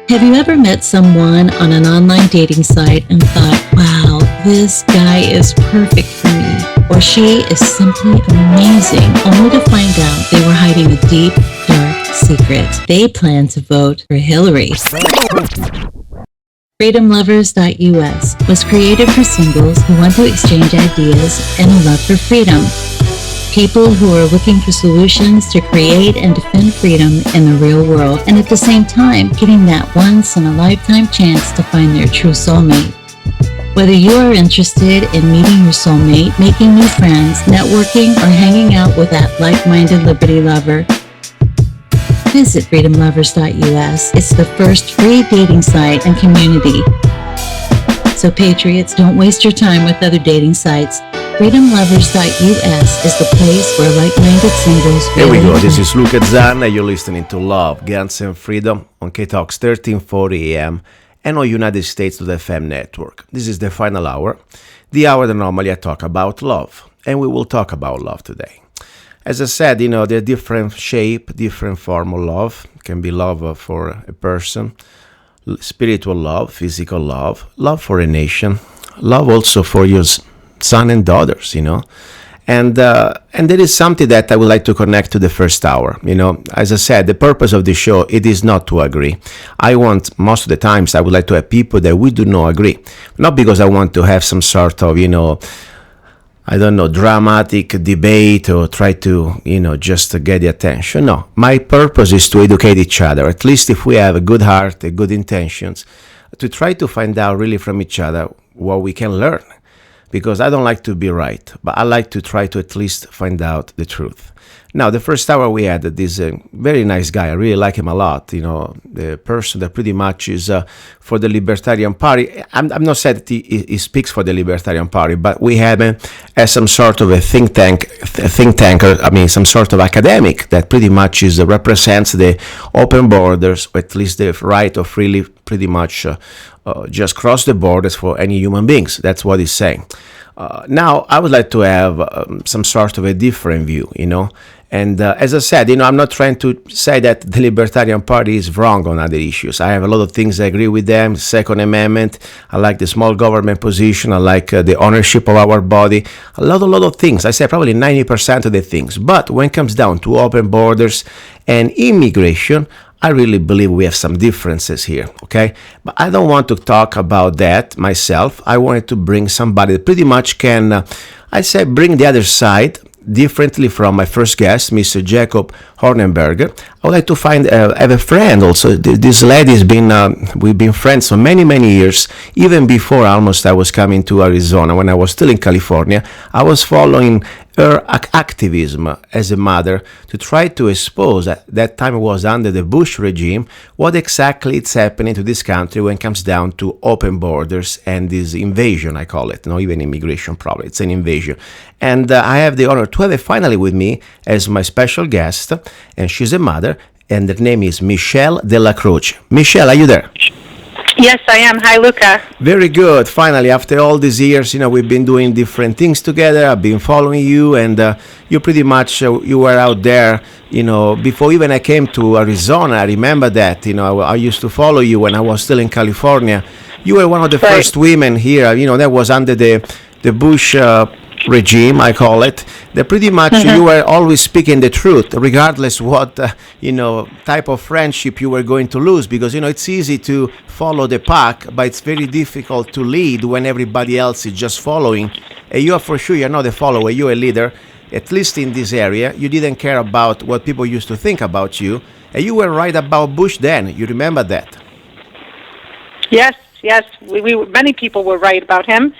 Have you ever met someone on an online dating site and thought, wow, this guy is perfect for me, or she is simply amazing, only to find out they were hiding a deep, dark secret? They plan to vote for Hillary. FreedomLovers.us was created for singles who want to exchange ideas and a love for freedom. People who are looking for solutions to create and defend freedom in the real world, and at the same time, getting that once-in-a-lifetime chance to find their true soulmate. Whether you are interested in meeting your soulmate, making new friends, networking, or hanging out with that like-minded liberty lover, visit FreedomLovers.us. It's the first free dating site and community. So patriots, don't waste your time with other dating sites. FreedomLovers.us is the place where like-minded singles Here we go. This is Luca Zanna. You're listening to Love, Guns and Freedom on K-Talks 1340 AM and on United States to the FM network. This is the final hour, the hour that normally I talk about love. And we will talk about love today. As I said, there are different shape, different form of love. It can be love for a person, spiritual love, physical love, love for a nation, love also for your son and daughters, and there is something that I would like to connect to the first hour. As I said, the purpose of the show, it is not to agree. I want, most of the times, I would like to have people that we do not agree. Not because I want to have some sort of, dramatic debate or try to, just to get the attention. No, my purpose is to educate each other, at least if we have a good heart, a good intentions, to try to find out really from each other what we can learn. Because I don't like to be right, but I like to try to at least find out the truth. Now, the first hour we had this very nice guy. I really like him a lot. The person that pretty much is for the Libertarian Party. I'm not saying that he speaks for the Libertarian Party, but we have him as some sort of a think tanker. Some sort of academic that pretty much represents the open borders, or at least the right of freely, pretty much just cross the borders for any human beings. That's what he's saying. Now, I would like to have some sort of a different view, And as I said, I'm not trying to say that the Libertarian Party is wrong on other issues. I have a lot of things I agree with them. Second Amendment, I like the small government position. I like the ownership of our body. A lot of things. I say probably 90% of the things. But when it comes down to open borders and immigration, I really believe we have some differences here, okay? But I don't want to talk about that myself. I wanted to bring somebody that pretty much can, bring the other side differently from my first guest, Mr. Jacob Hornenberger. I would like to have a friend also. This lady has been, we've been friends for many, many years. Even before almost I was coming to Arizona, when I was still in California, I was following her activism as a mother to try to expose, at that time it was under the Bush regime, what exactly is happening to this country when it comes down to open borders and this invasion, I call it, not even immigration probably, it's an invasion. And I have the honor to have her finally with me as my special guest, and she's a mother, and her name is Michelle Dallacroce. Michelle, are you there? Yes, I am. Hi, Luca. Very good. Finally, after all these years, we've been doing different things together. I've been following you, and you pretty much, you were out there, before even I came to Arizona. I remember that, I used to follow you when I was still in California. You were one of the first women here, that was under the Bush regime, I call it, that pretty much you were always speaking the truth, regardless what, type of friendship you were going to lose, because, it's easy to follow the pack, but it's very difficult to lead when everybody else is just following. And you are for sure, you're not a follower, you're a leader, at least in this area. You didn't care about what people used to think about you, and you were right about Bush then. You remember that? Yes. We many people were right about him.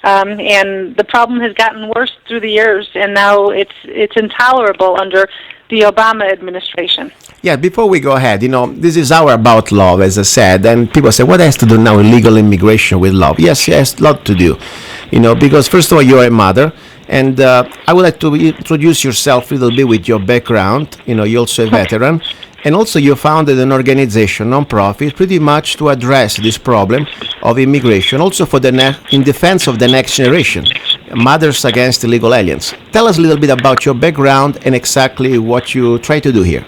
And the problem has gotten worse through the years, and now it's intolerable under the Obama administration. Yeah, before we go ahead, this is our about love, as I said, and people say, what has to do now illegal immigration with love? Yes, it has a lot to do, because first of all, you're a mother, and I would like to introduce yourself a little bit with your background. You're also a veteran, and also you founded an organization, non-profit, pretty much to address this problem of immigration, also for in defense of the next generation, Mothers Against Illegal Aliens. Tell us a little bit about your background and exactly what you try to do here.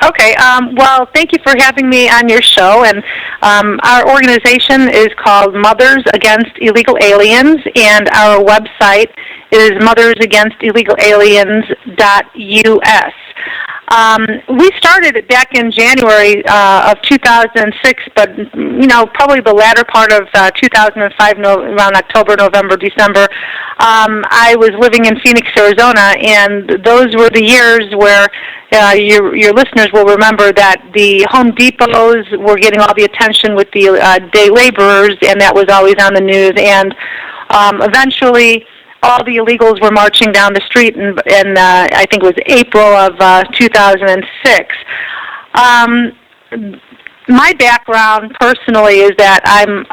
Okay. Well, thank you for having me on your show. And our organization is called Mothers Against Illegal Aliens, and our website is mothersaginstillegalaliens.us. We started it back in January of 2006, but probably the latter part of 2005, around October, November, December. I was living in Phoenix, Arizona, and those were the years where your listeners will remember that the Home Depots were getting all the attention with the day laborers, and that was always on the news. And eventually, all the illegals were marching down the street, and I think it was April of 2006. My background personally is that I'm,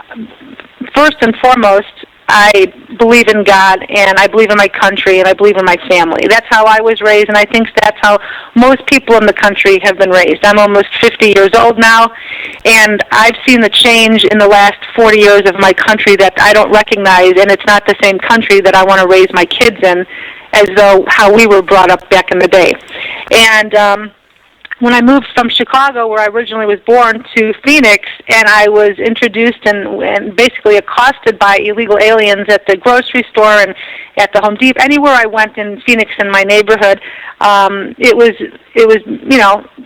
first and foremost, I believe in God, and I believe in my country, and I believe in my family. That's how I was raised, and I think that's how most people in the country have been raised. I'm almost 50 years old now, and I've seen the change in the last 40 years of my country that I don't recognize, and it's not the same country that I want to raise my kids in as though how we were brought up back in the day. And when I moved from Chicago, where I originally was born, to Phoenix, and I was introduced and basically accosted by illegal aliens at the grocery store and at the Home Depot, anywhere I went in Phoenix in my neighborhood, it was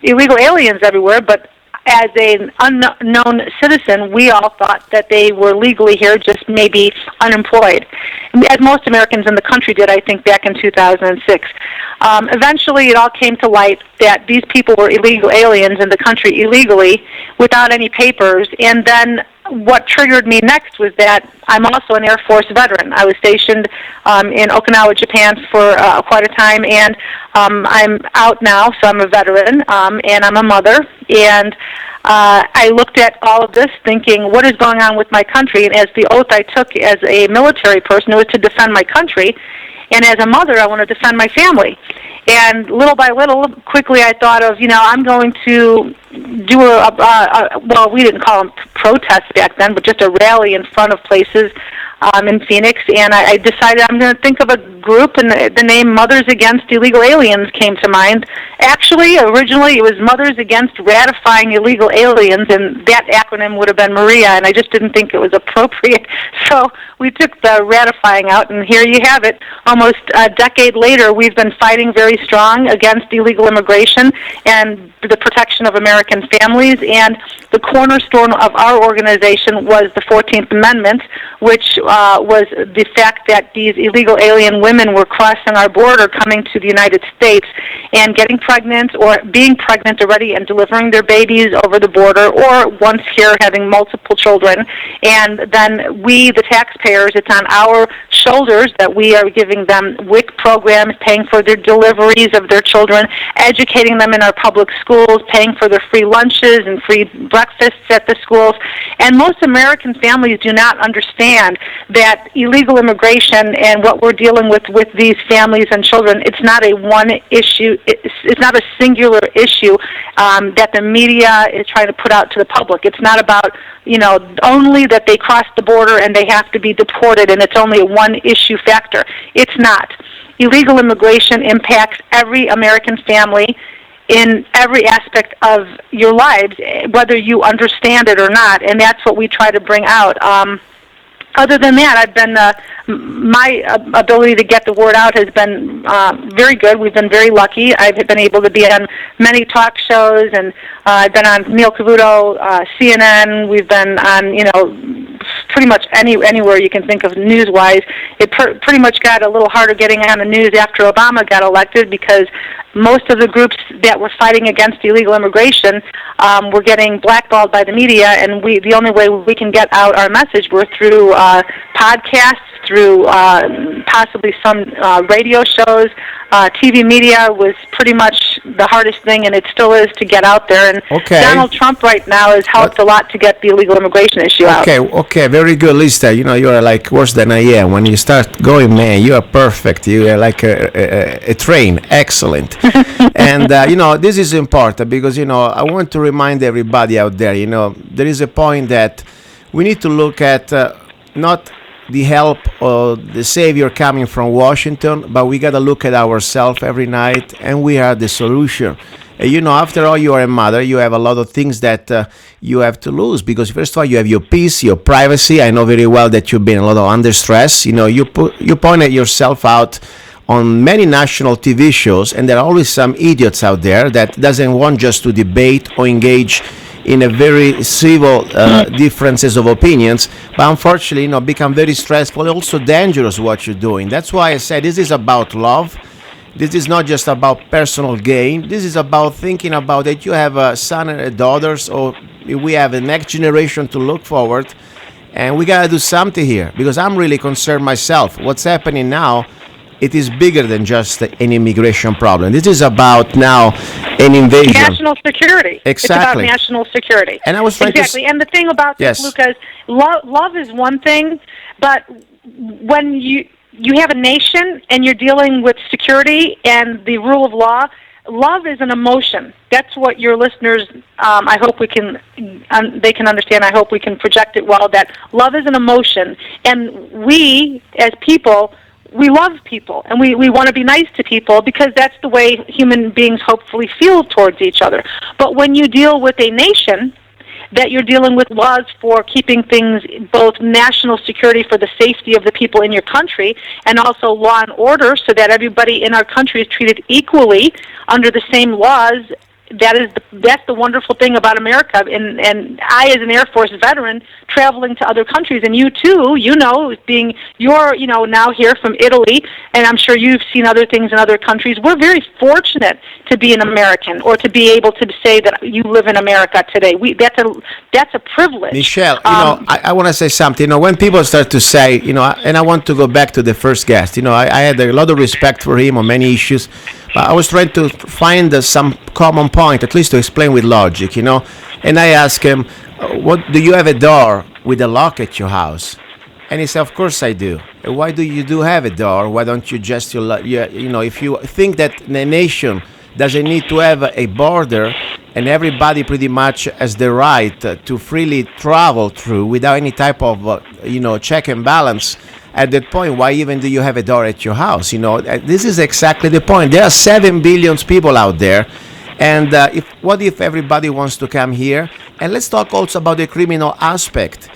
illegal aliens everywhere, but as an unknown citizen, we all thought that they were legally here, just maybe unemployed, as most Americans in the country did, I think, back in 2006. Eventually, it all came to light that these people were illegal aliens in the country illegally without any papers, and then what triggered me next was that I'm also an Air Force veteran. I was stationed in Okinawa, Japan for quite a time, and I'm out now, so I'm a veteran, and I'm a mother. And I looked at all of this thinking, what is going on with my country? And as the oath I took as a military person, it was to defend my country. And as a mother, I want to defend my family. And little by little, quickly I thought of, I'm going to do well, we didn't call them protests back then, but just a rally in front of places in Phoenix. And I decided I'm going to think of a group, and the name Mothers Against Illegal Aliens came to mind. Actually, originally it was Mothers Against Ratifying Illegal Aliens, and that acronym would have been Maria, and I just didn't think it was appropriate. So we took the ratifying out, and here you have it. Almost a decade later, we've been fighting very strong against illegal immigration and the protection of American families, and the cornerstone of our organization was the 14th Amendment, which was the fact that these illegal alien women were crossing our border, coming to the United States, and getting pregnant or being pregnant already and delivering their babies over the border, or once here having multiple children. And then we, the taxpayers, it's on our shoulders that we are giving them WIC programs, paying for their deliveries of their children, educating them in our public schools, paying for their free lunches and free breakfasts at the schools. And most American families do not understand that illegal immigration and what we're dealing with these families and children, it's not a one issue, it's not a singular issue that the media is trying to put out to the public. It's not about, only that they crossed the border and they have to be deported and it's only a one-issue factor. It's not. Illegal immigration impacts every American family in every aspect of your lives, whether you understand it or not, and that's what we try to bring out. Other than that, I've been my ability to get the word out has been very good. We've been very lucky. I've been able to be on many talk shows, and I've been on Neil Cavuto, CNN. We've been on, pretty much anywhere you can think of news-wise. It pretty much got a little harder getting on the news after Obama got elected, because most of the groups that were fighting against illegal immigration were getting blackballed by the media, and the only way we can get out our message were through podcasts, through possibly some radio shows. TV media was pretty much the hardest thing, and it still is, to get out there. And Donald Trump right now has helped a lot to get the illegal immigration issue out. Okay, very good, Lisa. You are like worse than I am. When you start going, man, you are perfect. You are like a train. Excellent. And, this is important because, I want to remind everybody out there, there is a point that we need to look at not the help or the savior coming from Washington, but we got to look at ourselves every night, and we are the solution. After all, you are a mother. You have a lot of things that you have to lose because, first of all, you have your peace, your privacy. I know very well that you've been a lot of under stress. You pointed yourself out on many national TV shows, and there are always some idiots out there that doesn't want just to debate or engage in a very civil differences of opinions, but unfortunately, become very stressful, also dangerous what you're doing. That's why I said this is about love. This is not just about personal gain. This is about thinking about that you have a son and a daughters, or we have a next generation to look forward, and we gotta do something here because I'm really concerned myself. What's happening now? It is bigger than just an immigration problem. This is about now an invasion. National security. Exactly. It's about national security. And I was trying exactly. And the thing about this, Yes. Luca, is love is one thing, but when you have a nation and you're dealing with security and the rule of law, love is an emotion. That's what your listeners, I hope they can understand. I hope we can project it well, that love is an emotion. And we, as people, we love people, and we want to be nice to people because that's the way human beings hopefully feel towards each other. But when you deal with a nation, that you're dealing with laws for keeping things, both national security for the safety of the people in your country, and also law and order so that everybody in our country is treated equally under the same laws. That's the wonderful thing about America, and I, as an Air Force veteran, traveling to other countries, and you too, you're now here from Italy, and I'm sure you've seen other things in other countries. We're very fortunate to be an American, or to be able to say that you live in America today. That's a privilege. Michelle, I want to say something. When people start to say, and I want to go back to the first guest. I had a lot of respect for him on many issues. I was trying to find some common point, at least to explain with logic, And I asked him, "What do you have a door with a lock at your house?" And he said, "Of course I do." "Why do you have a door? Why don't you just, if you think that the nation doesn't need to have a border and everybody pretty much has the right to freely travel through without any type of, check and balance, at that point, why even do you have a door at your house? This is exactly the point. There are 7 billion people out there. And what if everybody wants to come here? And let's talk also about the criminal aspect.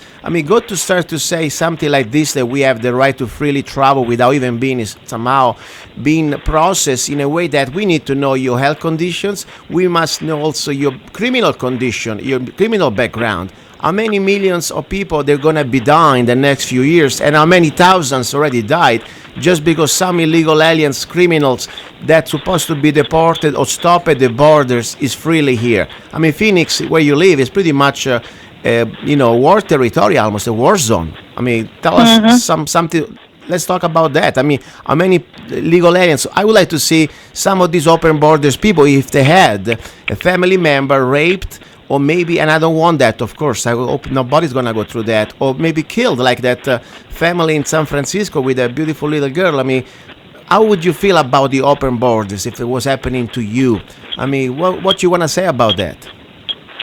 Go to start to say something like this, that we have the right to freely travel without even somehow being processed in a way that we need to know your health conditions. We must know also your criminal condition, your criminal background. How many millions of people they're going to be dying in the next few years, and how many thousands already died just because some illegal aliens, criminals that's supposed to be deported or stopped at the borders is freely here. Phoenix, where you live, is pretty much war territory, almost a war zone. Tell us something. Let's talk about that. How many legal aliens? I would like to see some of these open borders people, if they had a family member raped, or maybe, and I don't want that, of course, I hope nobody's going to go through that, or maybe killed, like that family in San Francisco with a beautiful little girl. How would you feel about the open borders if it was happening to you? What you want to say about that?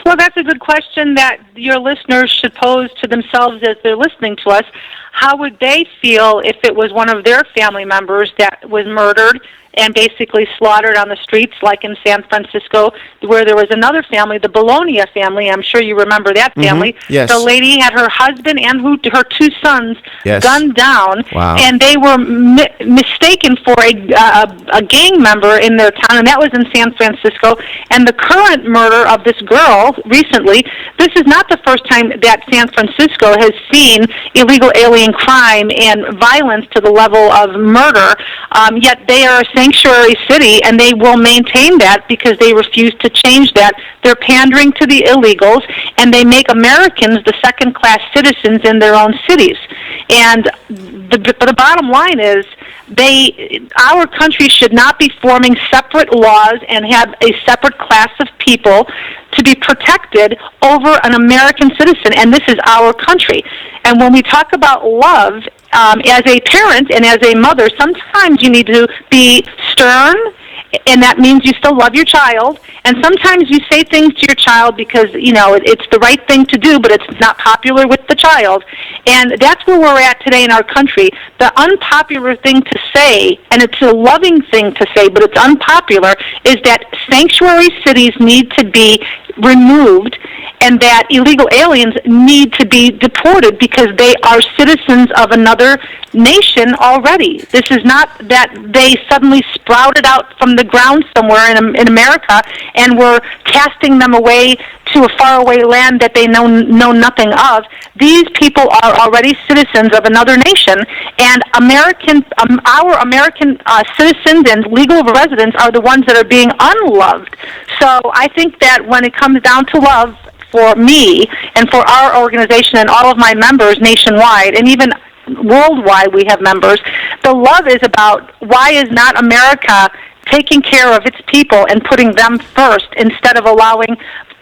Well, that's a good question that your listeners should pose to themselves as they're listening to us. How would they feel if it was one of their family members that was murdered and basically slaughtered on the streets, like in San Francisco, where there was another family, the Bologna family. I'm sure you remember that family. Yes. The lady had her husband and her 2 sons gunned down, Wow. and they were mistaken for a gang member in their town, and that was in San Francisco. And the current murder of this girl recently, this is not the first time that San Francisco has seen illegal alien crime and violence to the level of murder, yet they are a sanctuary city, and they will maintain that because they refuse to change that. They're pandering to the illegals, and they make Americans the second-class citizens in their own cities. And the bottom line is, our country should not be forming separate laws and have a separate class of people to be protected over an American citizen, and this is our country. And when we talk about love, as a parent and as a mother, sometimes you need to be stern and that means you still love your child. And sometimes you say things to your child because, it's the right thing to do, but it's not popular with the child. And that's where we're at today in our country. The unpopular thing to say, and it's a loving thing to say, but it's unpopular, is that sanctuary cities need to be removed and that illegal aliens need to be deported because they are citizens of another nation already. This is not that they suddenly sprouted out from the ground somewhere in America and were casting them away to a faraway land that they know nothing of. These people are already citizens of another nation, and our American citizens and legal residents are the ones that are being unloved. So I think that when it comes down to love, for me and for our organization and all of my members nationwide, and even worldwide we have members, the love is about why is not America taking care of its people and putting them first instead of allowing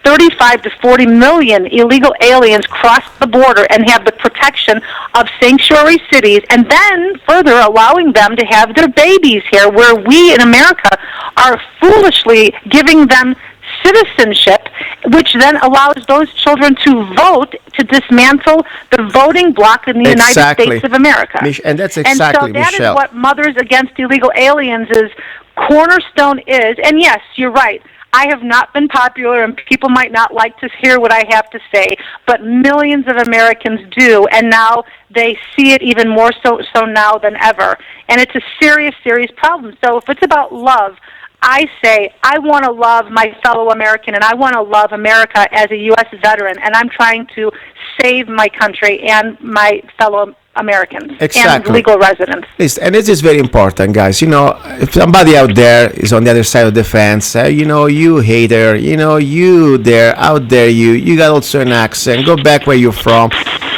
35 to 40 million illegal aliens cross the border and have the protection of sanctuary cities, and then further allowing them to have their babies here, where we in America are foolishly giving them citizenship, which then allows those children to vote to dismantle the voting bloc in the United States of America. And that's exactly, and so that Michelle. is what Mothers Against Illegal Aliens' cornerstone is. And yes, you're right. I have not been popular, and people might not like to hear what I have to say, but millions of Americans do, and now they see it even more so now than ever. And it's a serious, serious problem. So if it's about love, I say I want to love my fellow American, and I want to love America as a U.S. veteran, and I'm trying to save my country and my fellow Americans and legal residents. And this is very important, guys. If somebody out there is on the other side of the fence, you hater, you there, out there, you got also an accent, go back where you're from.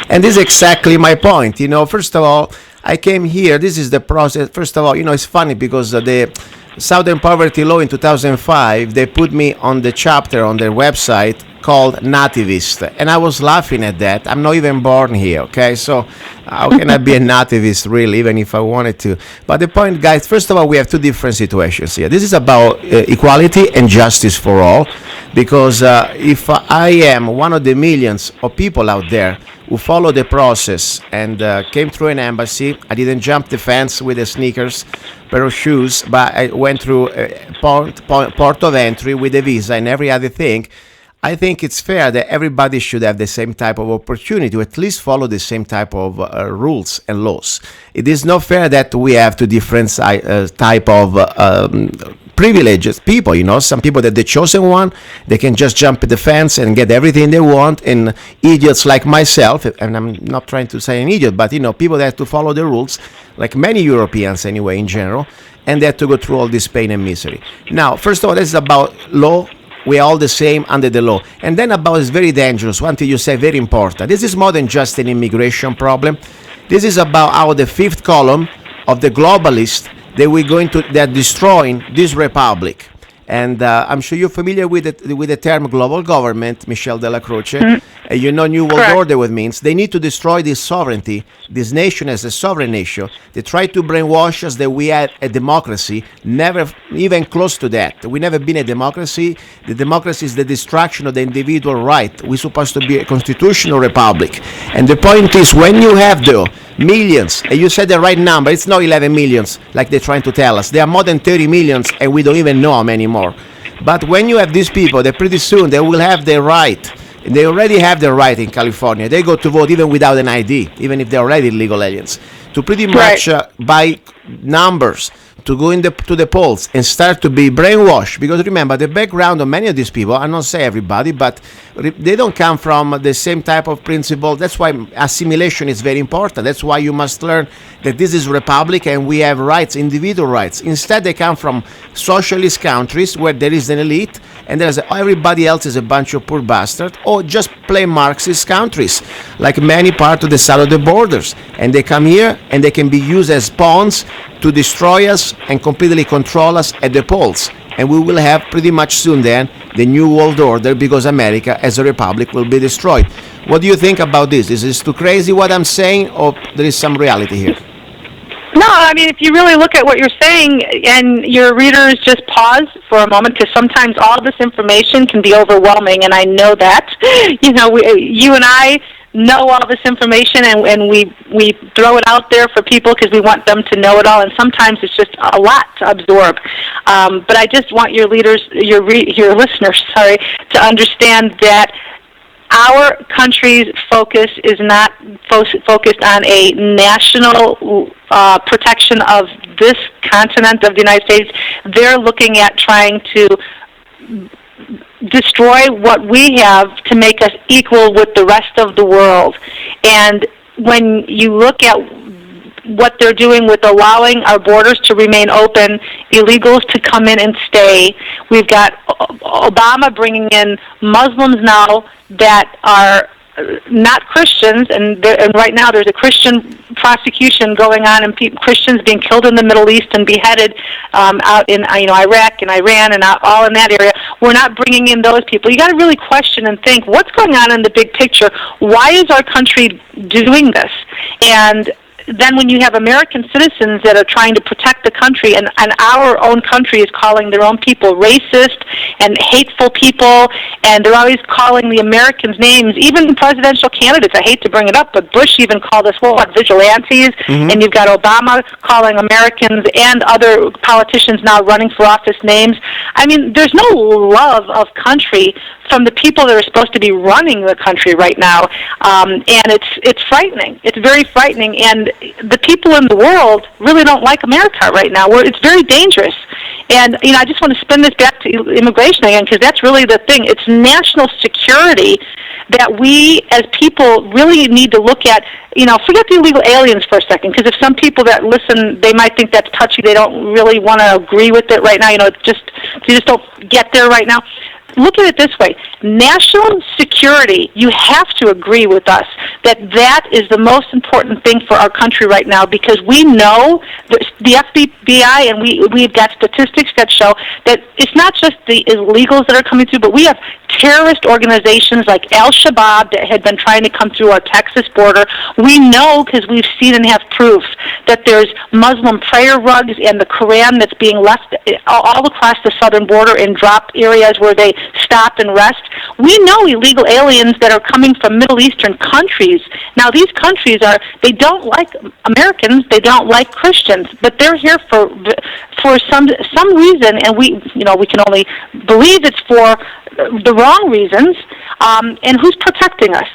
And this is exactly my point. First of all, I came here, this is the process. First of all, it's funny because the Southern Poverty Law in 2005, they put me on the chapter on their website called nativist, and I was laughing at that. I'm not even born here, okay? So how can I be a nativist, really, even if I wanted to? But the point, guys, first of all, we have two different situations here. This is about equality and justice for all, because if I am one of the millions of people out there who followed the process and came through an embassy, I didn't jump the fence with the sneakers, pair of shoes, but I went through a port of entry with a visa and every other thing. I think it's fair that everybody should have the same type of opportunity to at least follow the same type of rules and laws. It is not fair that we have two different type of privileged people. Some people that the chosen one, they can just jump at the fence and get everything they want, and idiots like myself, and I'm not trying to say an idiot, but people that have to follow the rules, like many Europeans anyway in general, and they have to go through all this pain and misery. Now, first of all, this is about law. We are all the same under the law. And then about is very dangerous, one thing you say very important. This is more than just an immigration problem. This is about how the fifth column of the globalists, they're destroying this republic. And I'm sure you're familiar with the term global government, Michelle Dallacroce. New world order, what means they need to destroy this sovereignty, this nation as a sovereign nation. They try to brainwash us that we had a democracy, never even close to that. We never been a democracy. The democracy is the destruction of the individual right. We're supposed to be a constitutional republic. And the point is, when you have the millions, and you said the right number, it's not 11 millions like they're trying to tell us. There are more than 30 millions, and we don't even know how many more. But when you have these people, that pretty soon they will have their right. They already have the right in California. They go to vote even without an ID, even if they're already legal aliens, to pretty much by numbers, to go to the polls and start to be brainwashed. Because remember, the background of many of these people, I don't say everybody, but they don't come from the same type of principle. That's why assimilation is very important. That's why you must learn that this is republic and we have rights, individual rights. Instead, they come from socialist countries where there is an elite and everybody else is a bunch of poor bastards, or just plain Marxist countries, like many parts of the south of the borders. And they come here and they can be used as pawns to destroy us and completely control us at the polls. And we will have pretty much soon then the new world order, because America as a republic will be destroyed. What do you think about this? Is this too crazy what I'm saying, or there is some reality here? No, I mean, if you really look at what you're saying and your readers just pause for a moment, because sometimes all this information can be overwhelming, and I know that. You and I know all this information, and we throw it out there for people because we want them to know it all, and sometimes it's just a lot to absorb. But I just want your leaders, your listeners, to understand that our country's focus is not focused on a national protection of this continent of the United States. They're looking at trying to destroy what we have to make us equal with the rest of the world. And when you look at what they're doing with allowing our borders to remain open, illegals to come in and stay, we've got Obama bringing in Muslims now that are not Christians, and right now there's a Christian prosecution going on, and Christians being killed in the Middle East and beheaded out in Iraq and Iran and all in that area. We're not bringing in those people. You got to really question and think, what's going on in the big picture? Why is our country doing this? And then when you have American citizens that are trying to protect the country, and our own country is calling their own people racist and hateful people, and they're always calling the Americans names, even presidential candidates. I hate to bring it up, but Bush even called us, vigilantes, and you've got Obama calling Americans and other politicians now running for office names. I mean, there's no love of country from the people that are supposed to be running the country right now, and it's frightening. It's very frightening, and the people in the world really don't like America right now. It's very dangerous, and I just want to spin this back to immigration again, because that's really the thing. It's national security that we as people really need to look at. Forget the illegal aliens for a second, because if some people that listen, they might think that's touchy. They don't really want to agree with it right now. You just don't get there right now. Look at it this way. National security, you have to agree with us that is the most important thing for our country right now, because we know the FBI, and we've got statistics that show that it's not just the illegals that are coming through, but we have terrorist organizations like Al-Shabaab that had been trying to come through our Texas border. We know, because we've seen and have proof, that there's Muslim prayer rugs and the Quran that's being left all across the southern border in drop areas where they stop and rest. We know illegal aliens that are coming from Middle Eastern countries. Now, these countries they don't like Americans, they don't like Christians, but they're here for some reason, and we can only believe it's for the wrong reasons, and who's protecting us.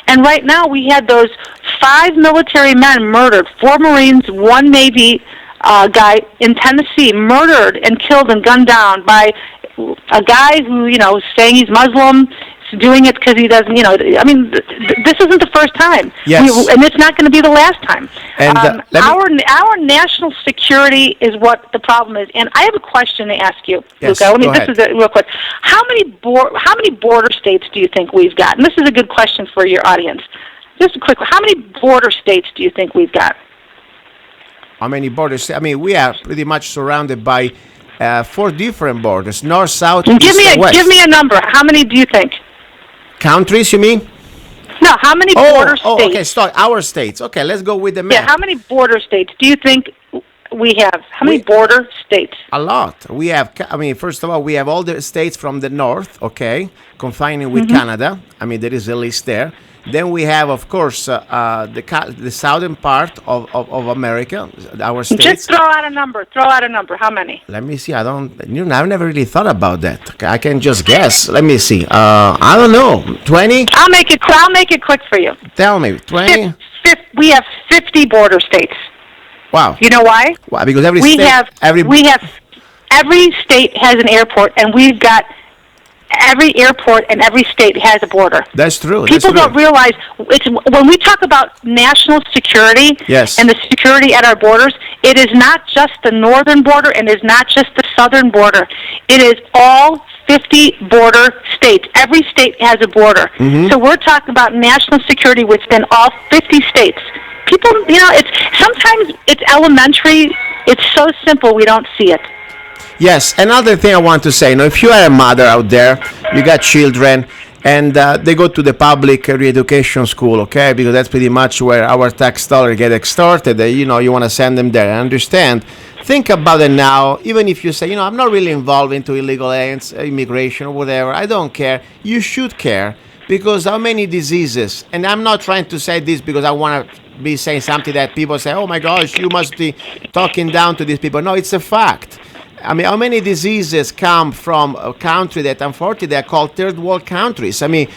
And right now we had those 5 military men murdered, 4 Marines, 1 Navy guy in Tennessee, murdered and killed and gunned down by a guy who, is saying he's Muslim, doing it because he doesn't, this isn't the first time. Yes. And it's not going to be the last time. And our national security is what the problem is. And I have a question to ask you, yes, Luca. This is real quick. How many border states do you think we've got? And this is a good question for your audience. Just a quick, how many border states do you think we've got? How many borders? I mean, we are pretty much surrounded by 4 different borders: north, south, east, and west. Give me a number. How many do you think? Countries, you mean? No, how many border states? Oh, okay, start our states. Okay, let's go with the map. Yeah, how many border states do you think we have? How many border states? A lot. We have, first of all, we have all the states from the north, okay, confining with Canada. There is a list there. Then we have, of course, the southern part of America, our states. Just throw out a number. How many? Let me see. I've never really thought about that. I can just guess. Let me see. I don't know. 20? I'll make it quick for you. Tell me. 20? We have 50 border states. Wow. You know why? Why? Because every state has an airport, and we've got every airport and every state has a border. That's true. People don't realize when we talk about national security yes. and the security at our borders, it is not just the northern border and it is not just the southern border. It is all 50 border states. Every state has a border. So we're talking about national security within all 50 states. People, sometimes it's elementary. It's so simple we don't see it. Yes, another thing I want to say, if you are a mother out there, you got children, and they go to the public re-education school, okay, because that's pretty much where our tax dollar get extorted. You want to send them there. I understand. Think about it now. Even if you say, I'm not really involved into illegal aliens, immigration or whatever, I don't care. You should care, because how many diseases, and I'm not trying to say this because I want to be saying something that people say, oh my gosh, you must be talking down to these people. No, it's a fact. I mean, how many diseases come from a country that, unfortunately, they're called third world countries? I mean,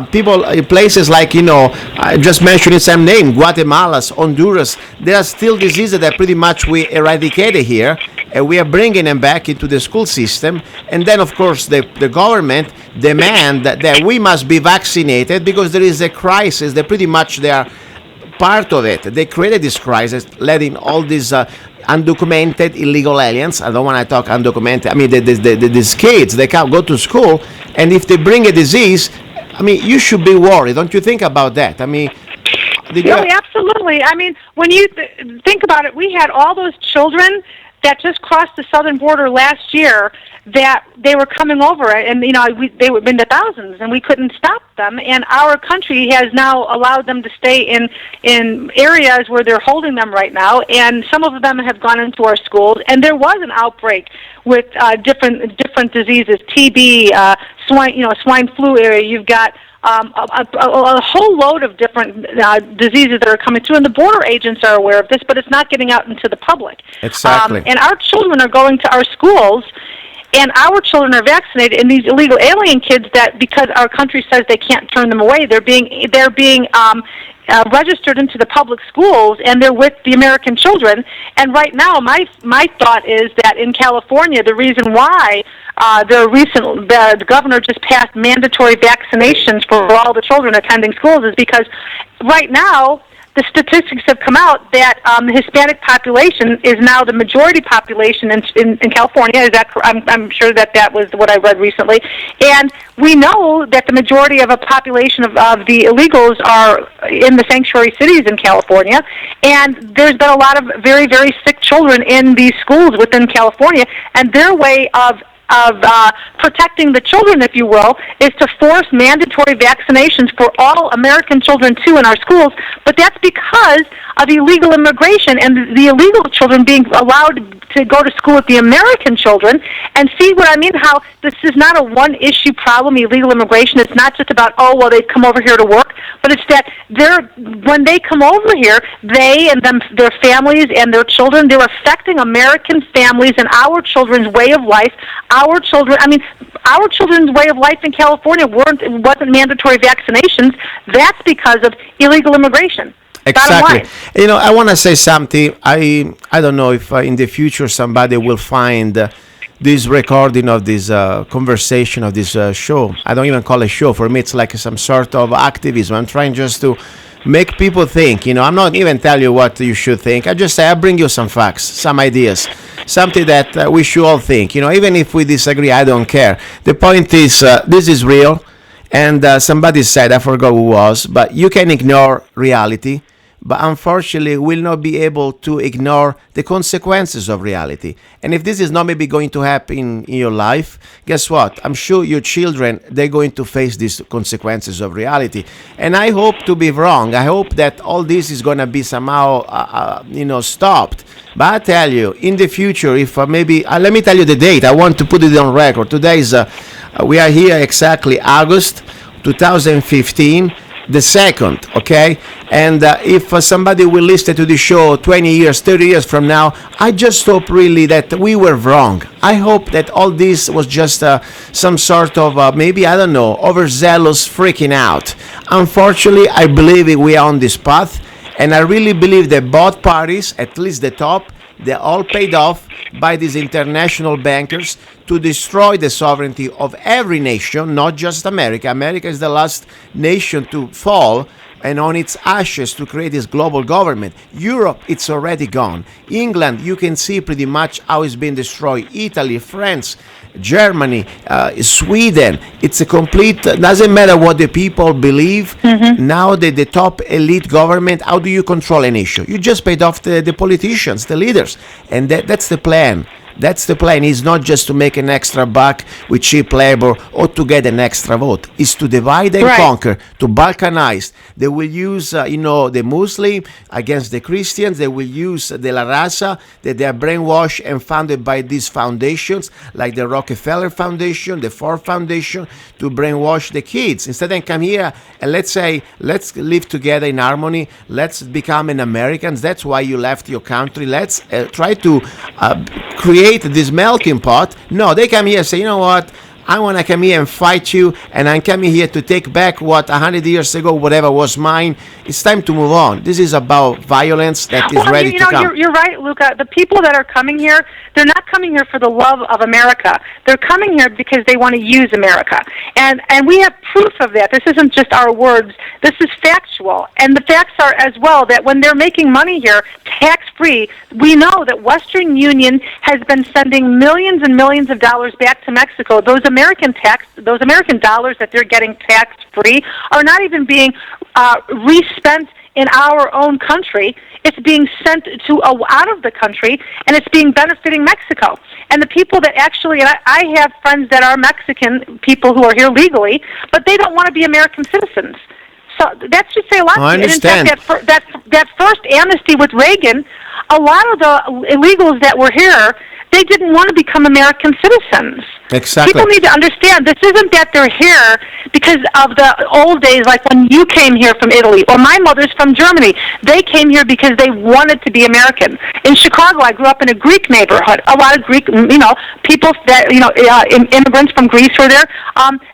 people in places like, I just mentioned some name, Guatemala, Honduras, there are still diseases that pretty much we eradicated here, and we are bringing them back into the school system. And then, of course, the government demand that we must be vaccinated because there is a crisis that pretty much they are part of it. They created this crisis, letting all these undocumented illegal aliens. I don't want to talk undocumented. I mean, these kids, they can't go to school, and if they bring a disease, I mean, you should be worried. Don't you think about that? I mean, absolutely. I mean, when you think about it, we had all those children that just crossed the southern border last year that they were coming over, and they were in the thousands, and we couldn't stop them. And our country has now allowed them to stay in areas where they're holding them right now. And some of them have gone into our schools. And there was an outbreak with different diseases, TB, swine flu area. You've got a whole load of different diseases that are coming through, and the border agents are aware of this, but it's not getting out into the public. Exactly. And our children are going to our schools, and our children are vaccinated, and these illegal alien kids, that because our country says they can't turn them away, they're being registered into the public schools, and they're with the American children. And right now, my thought is that in California, the reason why the governor just passed mandatory vaccinations for all the children attending schools is because right now the statistics have come out that the Hispanic population is now the majority population in California. Is that I'm sure that was what I read recently. And we know that the majority of a population of the illegals are in the sanctuary cities in California. And there's been a lot of very, very sick children in these schools within California. And their way of protecting the children, if you will, is to force mandatory vaccinations for all American children too in our schools. But that's because of illegal immigration and the illegal children being allowed to go to school with the American children. And see what I mean, how this is not a one-issue problem, illegal immigration. It's not just about, they've come over here to work, but it's that when they come over here, they and their families and their children, they're affecting American families and our children's way of life. Our children's way of life in California wasn't mandatory vaccinations. That's because of illegal immigration. Exactly. I want to say something. I don't know if in the future somebody will find this recording of this conversation of this show. I don't even call it a show. For me, it's like some sort of activism. I'm trying just to make people think. I'm not even tell you what you should think. I just say I bring you some facts, some ideas, something that we should all think. Even if we disagree, I don't care. The point is, this is real. And somebody said, I forgot who was, but you can ignore reality, but unfortunately will not be able to ignore the consequences of reality. And if this is not maybe going to happen in your life, guess what? I'm sure your children, they're going to face these consequences of reality. And I hope to be wrong. I hope that all this is going to be somehow, stopped. But I tell you, in the future, if let me tell you the date. I want to put it on record. Today is, we are here exactly August 2015. The 2nd, okay? And if somebody will listen to the show 20 years, 30 years from now, I just hope really that we were wrong. I hope that all this was just some sort of, maybe, I don't know, overzealous freaking out. Unfortunately, I believe we are on this path, and I really believe that both parties, at least the top, they're all paid off by these international bankers to destroy the sovereignty of every nation, not just America. America is the last nation to fall, and on its ashes to create this global government. Europe, it's already gone. England, you can see pretty much how it's been destroyed. Italy, France, Germany, Sweden, it's a complete, doesn't matter what the people believe. Mm-hmm. Now the top elite government, how do you control an issue? You just paid off the politicians, the leaders, and that's the plan. That's the plan. It's not just to make an extra buck with cheap labor or to get an extra vote. It's to divide and Right. conquer, to balkanize. They will use, the Muslim against the Christians. They will use the La Raza, that they are brainwashed and founded by these foundations, like the Rockefeller Foundation, the Ford Foundation, to brainwash the kids. Instead, they come here and let's say, let's live together in harmony. Let's become an Americans. That's why you left your country. Let's try to create this melting pot. No, they come here and say, you know what? I want to come here and fight you, and I'm coming here to take back what 100 years ago, whatever was mine. It's time to move on. This is about violence that is ready to come. You're right, Luca. The people that are coming here, they're not coming here for the love of America. They're coming here because they want to use America. And we have proof of that. This isn't just our words. This is factual. And the facts are as well that when they're making money here, tax-free, we know that Western Union has been sending millions and millions of dollars back to Mexico. Those American dollars that they're getting tax-free are not even being respent in our own country. It's being sent to out of the country, and it's being benefiting Mexico. And the people that actually, and I have friends that are Mexican people who are here legally, but they don't want to be American citizens. So that should say a lot. I understand. And in fact, that first amnesty with Reagan, a lot of the illegals that were here, they didn't want to become American citizens. Exactly. People need to understand this isn't that they're here because of the old days, like when you came here from Italy, or my mother's from Germany. They came here because they wanted to be American. In Chicago, I grew up in a Greek neighborhood. A lot of Greek, people that, immigrants from Greece were there.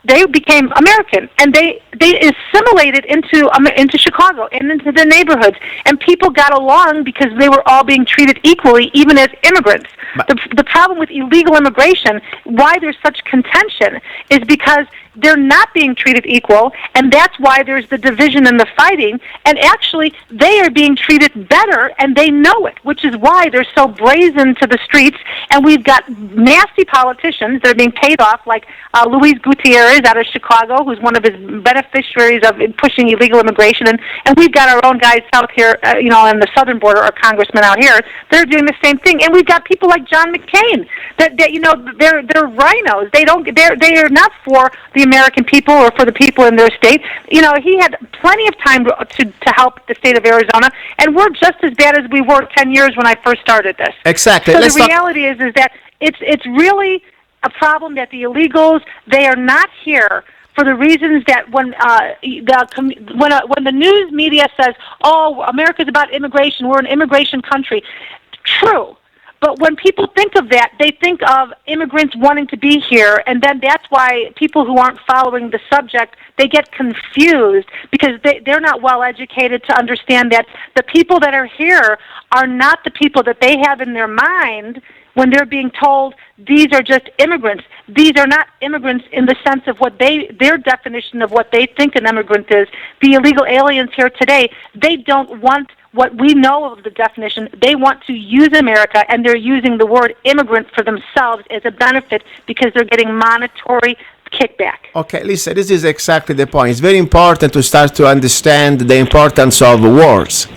They became American, and they assimilated into Chicago and into the neighborhoods. And people got along because they were all being treated equally, even as immigrants. The problem with illegal immigration, why there's such contention, is because they're not being treated equal, and that's why there's the division and the fighting. And actually, they are being treated better, and they know it, which is why they're so brazen to the streets. And we've got nasty politicians that are being paid off, like Luis Gutierrez out of Chicago, who's one of his beneficiaries of pushing illegal immigration. And we've got our own guys out here, on the southern border, our congressmen out here. They're doing the same thing. And we've got people like John McCain that they're rhinos. They are not for the American people or for the people in their state. He had plenty of time to help the state of Arizona, and we're just as bad as we were 10 years when I first started this. Exactly. So the reality is that it's really a problem that the illegals, they are not here for the reasons that when the news media says, "Oh, America's about immigration, we're an immigration country," true. But when people think of that, they think of immigrants wanting to be here, and then that's why people who aren't following the subject, they get confused because they're not well educated to understand that the people that are here are not the people that they have in their mind when they're being told these are just immigrants. These are not immigrants in the sense of what their definition of what they think an immigrant is. The illegal aliens here today, they don't want what we know of the definition. They want to use America, and they're using the word immigrant for themselves as a benefit because they're getting monetary kickback. Okay, listen, this is exactly the point. It's very important to start to understand the importance of words.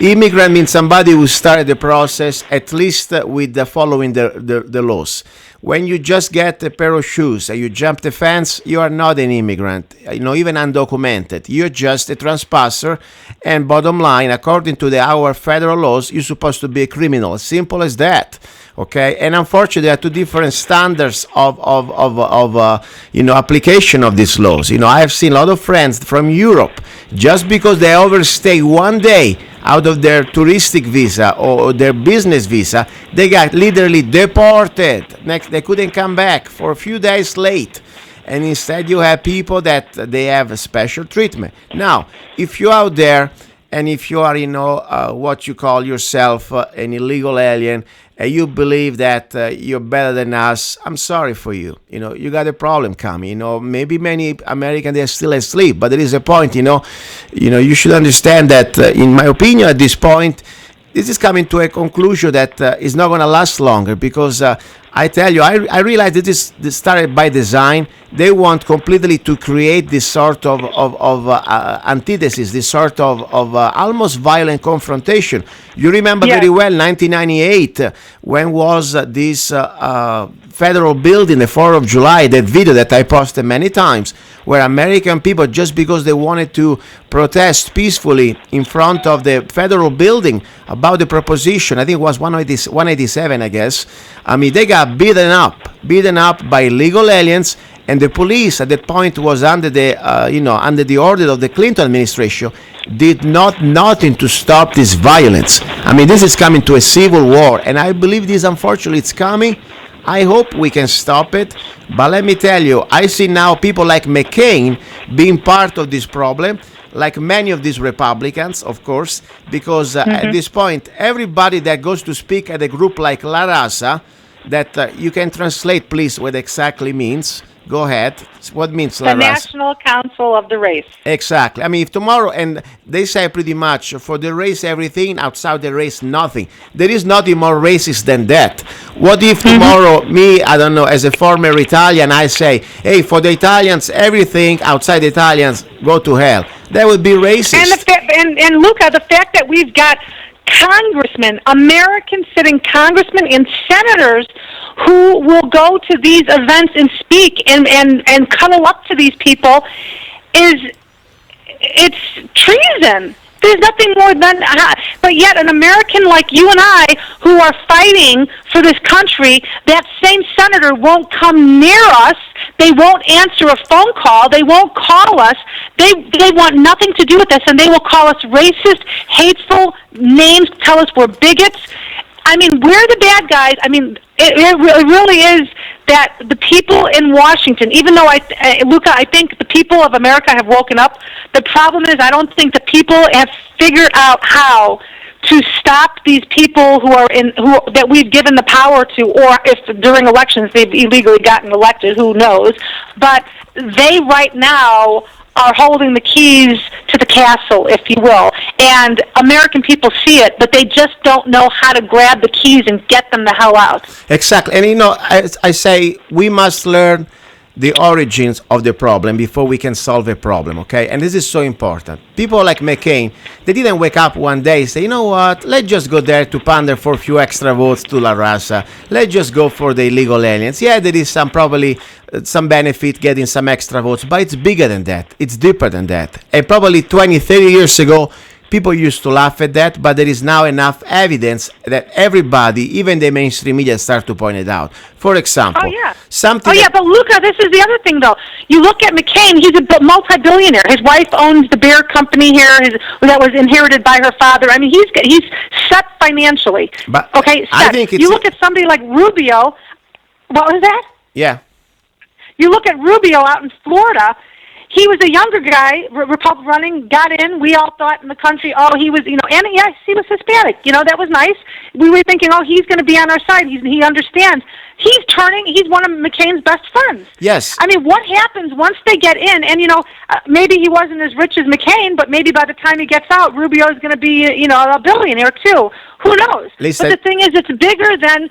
Immigrant means somebody who started the process at least with following the laws. When you just get a pair of shoes and you jump the fence, you are not an immigrant, even undocumented. You're just a trespasser, and bottom line, according to our federal laws, you're supposed to be a criminal. Simple as that. Okay, and unfortunately, there are two different standards of application of these laws. I have seen a lot of friends from Europe, just because they overstay one day out of their touristic visa or their business visa, they got literally deported. Next, they couldn't come back for a few days late. And instead, you have people that they have a special treatment. Now, if you're out there and if you are, what you call yourself an illegal alien, and you believe that you're better than us, I'm sorry for you. You got a problem coming. Maybe many Americans, they're still asleep, but there is a point, you should understand that, in my opinion, at this point, this is coming to a conclusion that is not going to last longer, because I tell you, I realize that this started by design. They want completely to create this sort of antithesis, this sort of almost violent confrontation. You remember very well 1998, when was this federal building, the 4th of July, that video that I posted many times, where American people, just because they wanted to protest peacefully in front of the federal building about the proposition, I think it was 187, I guess. I mean, they got beaten up by illegal aliens, and the police at that point was under the order of the Clinton administration, did nothing to stop this violence. I mean, this is coming to a civil war, and I believe this, unfortunately, it's coming. I hope we can stop it, but let me tell you, I see now people like McCain being part of this problem, like many of these Republicans, of course, because at this point, everybody that goes to speak at a group like La Raza, that you can translate, please, what exactly means. Go ahead. What means La Raza? The National Council of the Race. Exactly. I mean, if tomorrow, and they say pretty much, for the race everything, outside the race nothing. There is nothing more racist than that. What if tomorrow, me, I don't know, as a former Italian, I say, hey, for the Italians, everything, outside the Italians, go to hell. That would be racist. And Luca, the fact that we've got congressmen, American sitting congressmen and senators who will go to these events and speak and cuddle up to these people, it's treason. There's nothing more than, but yet an American like you and I, who are fighting for this country, that same senator won't come near us. They won't answer a phone call. They won't call us. They want nothing to do with us, and they will call us racist, hateful names, tell us we're bigots. I mean, we're the bad guys. I mean, it really is that the people in Washington, even though Luca, I think the people of America have woken up. The problem is, I don't think the people have figured out how to stop these people that we've given the power to, or if during elections they've illegally gotten elected, who knows? But they right now are holding the keys to the castle, if you will. And American people see it, but they just don't know how to grab the keys and get them the hell out. Exactly. And, I say we must learn the origins of the problem before we can solve a problem, okay? And this is so important. People like McCain, they didn't wake up one day and say, you know what, let's just go there to pander for a few extra votes to La Raza. Let's just go for the illegal aliens. Yeah, there is probably some benefit getting some extra votes, but it's bigger than that. It's deeper than that. And probably 20, 30 years ago, people used to laugh at that, but there is now enough evidence that everybody, even the mainstream media, start to point it out. For example, but Luca, this is the other thing, though. You look at McCain; he's a multi-billionaire. His wife owns the beer company here that was inherited by her father. I mean, he's set financially. But set. I think you look at somebody like Rubio. What was that? Yeah. You look at Rubio out in Florida. He was a younger guy, Republican running, got in. We all thought in the country, he was, and yes, he was Hispanic. That was nice. We were thinking, he's going to be on our side. He understands. He's one of McCain's best friends. Yes. I mean, what happens once they get in? And, maybe he wasn't as rich as McCain, but maybe by the time he gets out, Rubio is going to be, a billionaire too. Who knows? Listen. But the thing is, it's bigger than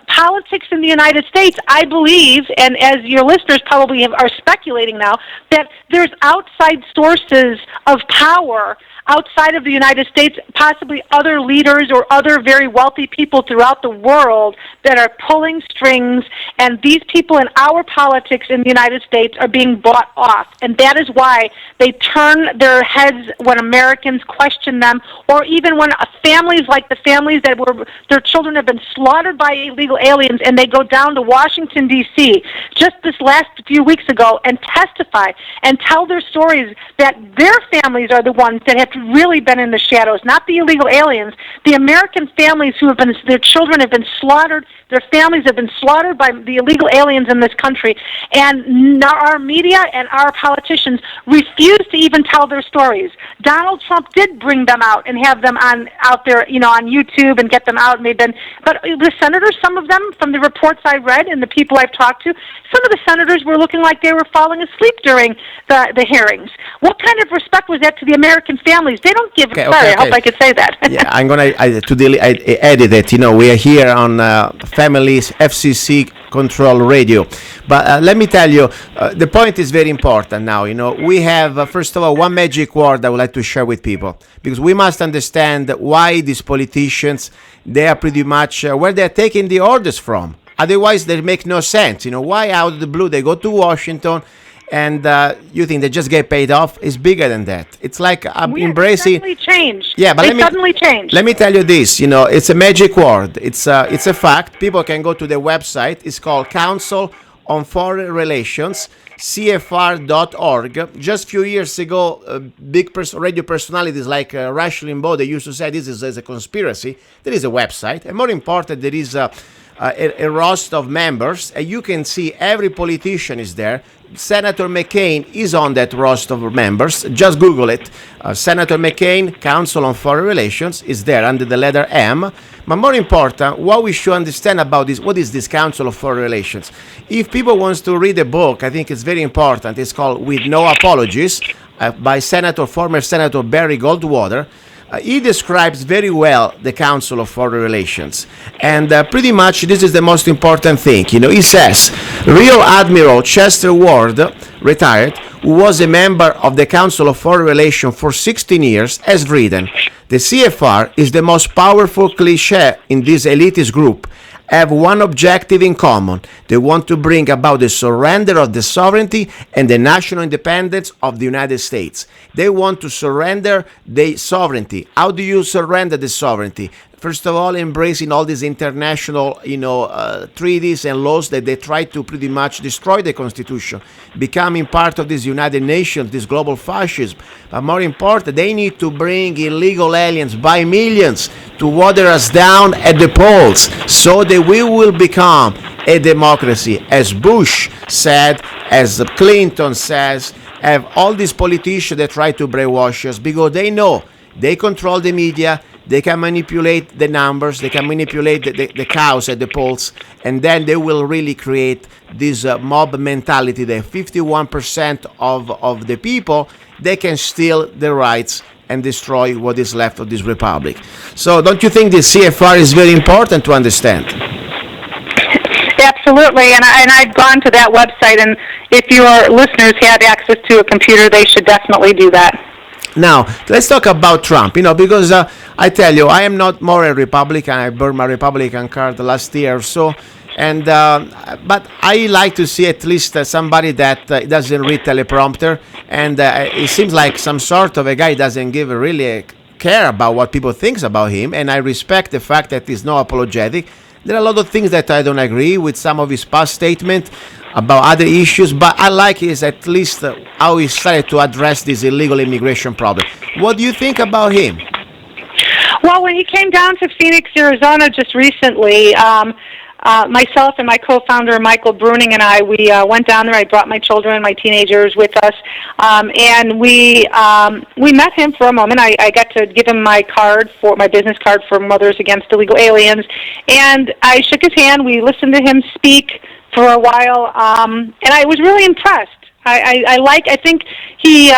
politics in the United States. I believe, and as your listeners probably are speculating now, that there's outside sources of power outside of the United States, possibly other leaders or other very wealthy people throughout the world that are pulling strings, and these people in our politics in the United States are being bought off. And that is why they turn their heads when Americans question them, or even when families like the families that their children have been slaughtered by illegal aliens, and they go down to Washington, D.C. just this last few weeks ago and testify and tell their stories that their families are the ones that have really been in the shadows, not the illegal aliens. The American families their children have been slaughtered, their families have been slaughtered by the illegal aliens in this country, and our media and our politicians refuse to even tell their stories. Donald Trump did bring them out and have them out there, on YouTube and get them out, but the senators, some of them, from the reports I read and the people I've talked to, Some of the senators were looking like they were falling asleep during the hearings. What kind of respect was that to the American families? They don't give. I hope I could say that. Yeah, I'm gonna edit it. We are here on Families FCC Control Radio, but let me tell you, the point is very important. Now, we have first of all one magic word I would like to share with people, because we must understand why these politicians, they are pretty much where they're taking the orders from. Otherwise, they make no sense. Why out of the blue they go to Washington, and you think they just get paid off? Is bigger than that. It's like embracing. Suddenly change. Yeah, but they suddenly change. Let me tell you this. It's a magic word. It's a fact. People can go to their website. It's called Council on Foreign Relations, CFR.org. Just a few years ago, big radio personalities like Rush Limbaugh, they used to say this is a conspiracy. There is a website, and more important, there is a roster of members, and you can see every politician is there. Senator McCain is on that roster of members. Just Google it. Senator McCain, Council on Foreign Relations, is there under the letter M. But more important, what we should understand about this, what is this Council of Foreign Relations? If people want to read a book, I think it's very important. It's called With No Apologies by former Senator Barry Goldwater. He describes very well the Council of Foreign Relations. And pretty much this is the most important thing. He says, Rear Admiral Chester Ward, retired, who was a member of the Council of Foreign Relations for 16 years, has written, the CFR is the most powerful cliché in this elitist group, have one objective in common. They want to bring about the surrender of the sovereignty and the national independence of the United States. They want to surrender the sovereignty. How do you surrender the sovereignty? First of all, embracing all these international, treaties and laws that they try to pretty much destroy the Constitution, becoming part of this United Nations, this global fascism. But more important, they need to bring illegal aliens by millions to water us down at the polls so that we will become a democracy, as Bush said, as Clinton says, have all these politicians that try to brainwash us, because they know they control the media. They can manipulate the numbers, they can manipulate the cows at the polls, and then they will really create this mob mentality that 51% of the people, they can steal the rights and destroy what is left of this republic. So don't you think the CFR is very important to understand? Absolutely, and I've gone to that website, and if your listeners have access to a computer, they should definitely do that. Now, let's talk about Trump, because I tell you, I am not more a Republican. I burned my Republican card last year or so. And but I like to see at least somebody that doesn't read teleprompter. And it seems like some sort of a guy doesn't give a really care about what people think about him. And I respect the fact that he's not apologetic. There are a lot of things that I don't agree with, some of his past statements about other issues, but I like is at least how he started to address this illegal immigration problem. What do you think about him? Well, when he came down to Phoenix, Arizona just recently, myself and my co-founder Michael Bruning and I, we went down there. I brought my children, my teenagers with us, and we met him for a moment. I got to give him my business card for Mothers Against Illegal Aliens, and I shook his hand. We listened to him speak for a while, and I was really impressed. I think he.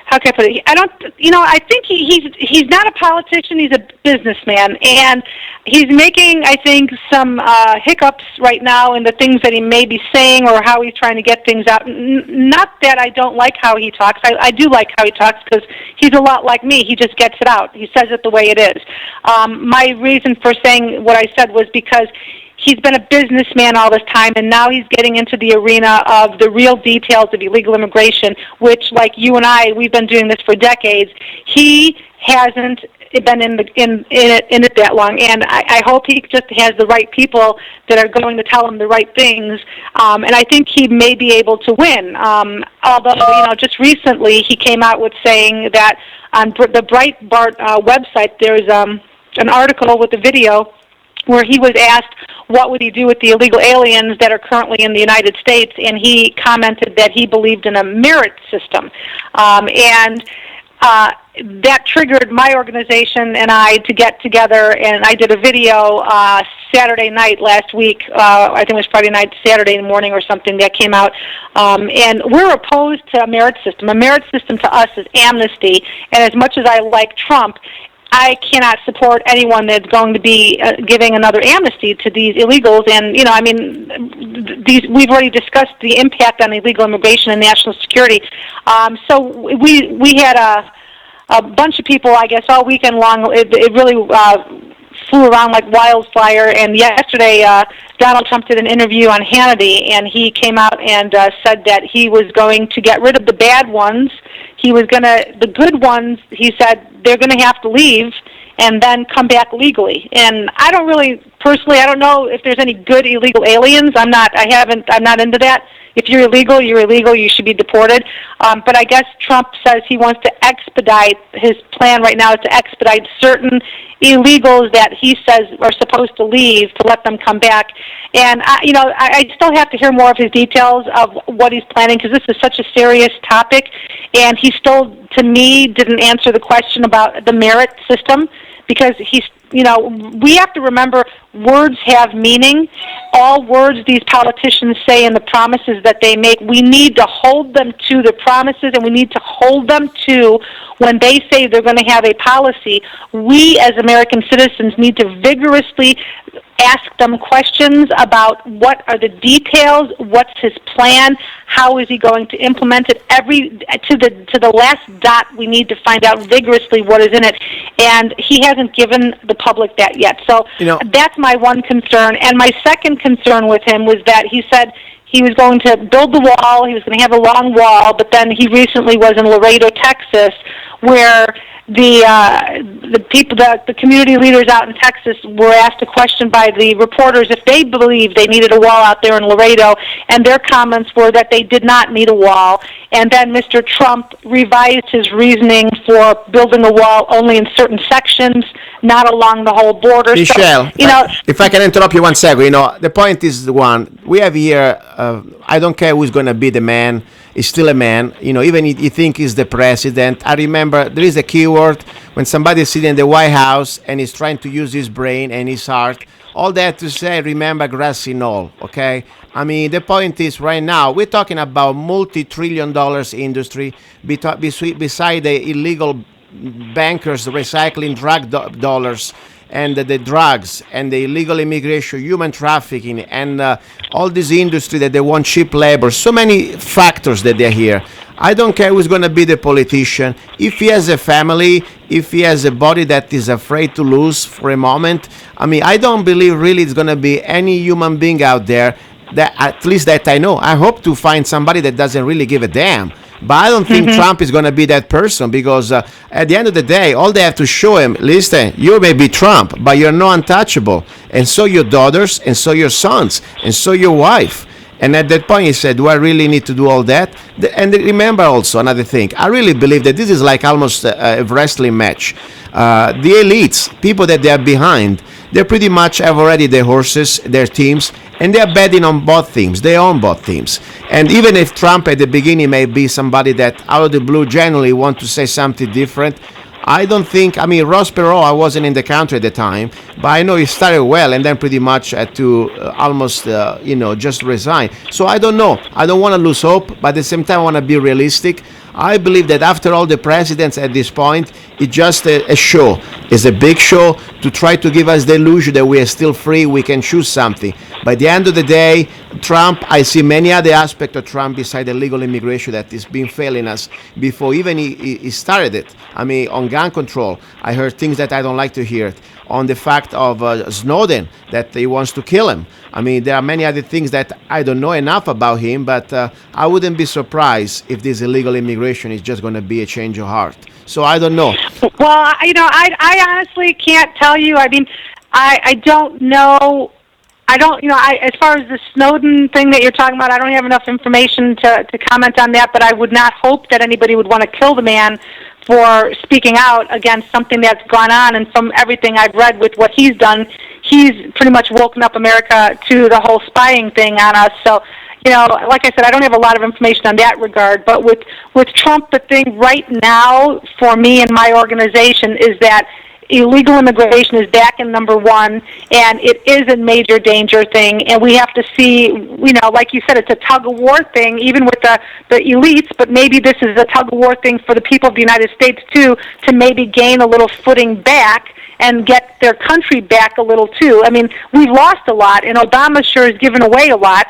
How can I put it? I think he's not a politician. He's a businessman, and he's making, I think, some hiccups right now in the things that he may be saying or how he's trying to get things out. Not that I don't like how he talks. I do like how he talks because he's a lot like me. He just gets it out. He says it the way it is. My reason for saying what I said was because he's been a businessman all this time, and now he's getting into the arena of the real details of illegal immigration, which, like you and I, we've been doing this for decades. He hasn't been in it that long, and I hope he just has the right people that are going to tell him the right things, and I think he may be able to win. Although, just recently he came out with saying that on the Breitbart website there's an article with a video where he was asked what would he do with the illegal aliens that are currently in the United States, and he commented that he believed in a merit system. that triggered my organization and I to get together, and I did a video Saturday night last week. I think it was Friday night, Saturday morning or something that came out. And we're opposed to a merit system. A merit system to us is amnesty, and as much as I like Trump, I cannot support anyone that's going to be giving another amnesty to these illegals. And, we've already discussed the impact on illegal immigration and national security. So we had a bunch of people, I guess, all weekend long. It really flew around like wildfire. And yesterday, Donald Trump did an interview on Hannity, and he came out and said that he was going to get rid of the bad ones. The good ones, he said, they're going to have to leave and then come back legally. And I don't know if there's any good illegal aliens. I'm not into that. If you're illegal, you're illegal. You should be deported. But I guess Trump says he wants to expedite, his plan right now is to expedite certain illegals that he says are supposed to leave to let them come back. And, I still have to hear more of his details of what he's planning, because this is such a serious topic. And he still, to me, didn't answer the question about the merit system, because we have to remember words have meaning. All words these politicians say and the promises that they make, we need to hold them to the promises, and we need to hold them to when they say they're going to have a policy. We as American citizens need to vigorously ask them questions about what are the details, what's his plan, how is he going to implement it. To the last dot, we need to find out vigorously what is in it, and he hasn't given the public that yet. So that's my one concern. And my second concern with him was that he said he was going to build the wall, he was going to have a long wall, but then he recently was in Laredo, Texas, where the people, the community leaders out in Texas were asked a question by the reporters if they believed they needed a wall out there in Laredo, and their comments were that they did not need a wall. And then Mr. Trump revised his reasoning for building a wall only in certain sections, not along the whole border. Michelle, so, if I can interrupt you 1 second, the point is the one. We have here, I don't care who's going to be the man, is still a man. Even if you think he's the president. I remember there is a keyword when somebody is sitting in the White House and is trying to use his brain and his heart. All they have to say, remember grassy knoll, okay? The point is right now, we're talking about multi-trillion dollars industry beside the illegal bankers recycling drug dollars and the drugs and the illegal immigration, human trafficking, and all this industry that they want cheap labor. So many factors that they're here. I don't care who's going to be the politician. If he has a family, if he has a body that is afraid to lose for a moment, I don't believe really it's going to be any human being out there, that at least that I know. I hope to find somebody that doesn't really give a damn. But I don't think Trump is going to be that person, because at the end of the day, all they have to show him, listen, you may be Trump, but you're not untouchable. And so your daughters, and so your sons, and so your wife. And at that point, he said, do I really need to do all that? And remember also another thing. I really believe that this is like almost a wrestling match. The elites, people that they are behind, they pretty much have already their horses, their teams, and they are betting on both teams. They own both teams. And even if Trump at the beginning may be somebody that out of the blue generally want to say something different, I don't think, Ross Perot, I wasn't in the country at the time, but I know he started well and then pretty much had to almost, just resign. So I don't know. I don't want to lose hope, but at the same time I want to be realistic. I believe that after all the presidents at this point, it's just a show. It's a big show to try to give us the illusion that we are still free, we can choose something. By the end of the day, Trump, I see many other aspects of Trump beside the legal immigration that is been failing us before even he started it. On gun control, I heard things that I don't like to hear. On the fact of Snowden, that he wants to kill him. There are many other things that I don't know enough about him, but I wouldn't be surprised if this illegal immigration is just going to be a change of heart. So I don't know. Well, I honestly can't tell you. I don't know. As far as the Snowden thing that you're talking about, I don't have enough information to comment on that, but I would not hope that anybody would want to kill the man for speaking out against something that's gone on. And from everything I've read with what he's done, he's pretty much woken up America to the whole spying thing on us. So, like I said, I don't have a lot of information on that regard, but with Trump, the thing right now for me and my organization is that illegal immigration is back in number one, and it is a major danger thing, and we have to see, like you said, it's a tug-of-war thing, even with the elites, but maybe this is a tug-of-war thing for the people of the United States, too, to maybe gain a little footing back and get their country back a little, too. I mean, we've lost a lot, and Obama sure has given away a lot.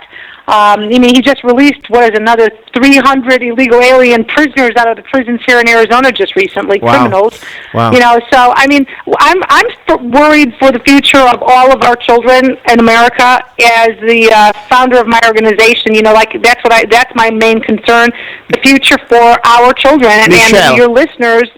He just released, another 300 illegal alien prisoners out of the prisons here in Arizona just recently, criminals. Wow. So, I'm worried for the future of all of our children in America. As the founder of my organization, that's my main concern, the future for our children. And your listeners,